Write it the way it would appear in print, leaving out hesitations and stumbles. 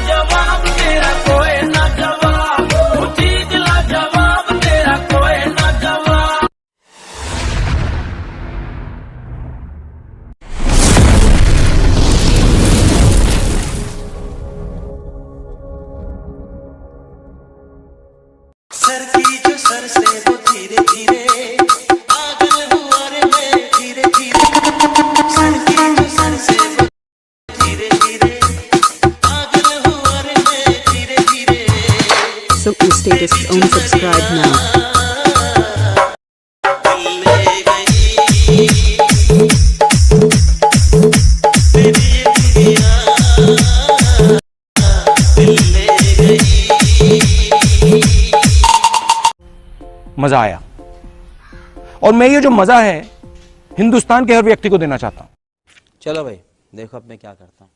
लाजवाब तेरा कोई ना जवाब, वो चीज लाजवाब तेरा कोई ना जवाब। सर की जो सर से वो धीरे धीरे पागल हुआ रे मैं धीरे धीरे। सर की जो सर से वो धीरे धीरे पागल हुआ रे मैं धीरे धीरे। Something status own subscribe now. ले गई मेरी ये दुनिया, दिल ले गई। मजा आया और मैं ये जो मजा है हिंदुस्तान के हर व्यक्ति को देना चाहता हूं। चलो भाई देखो अब मैं क्या करता हूँ।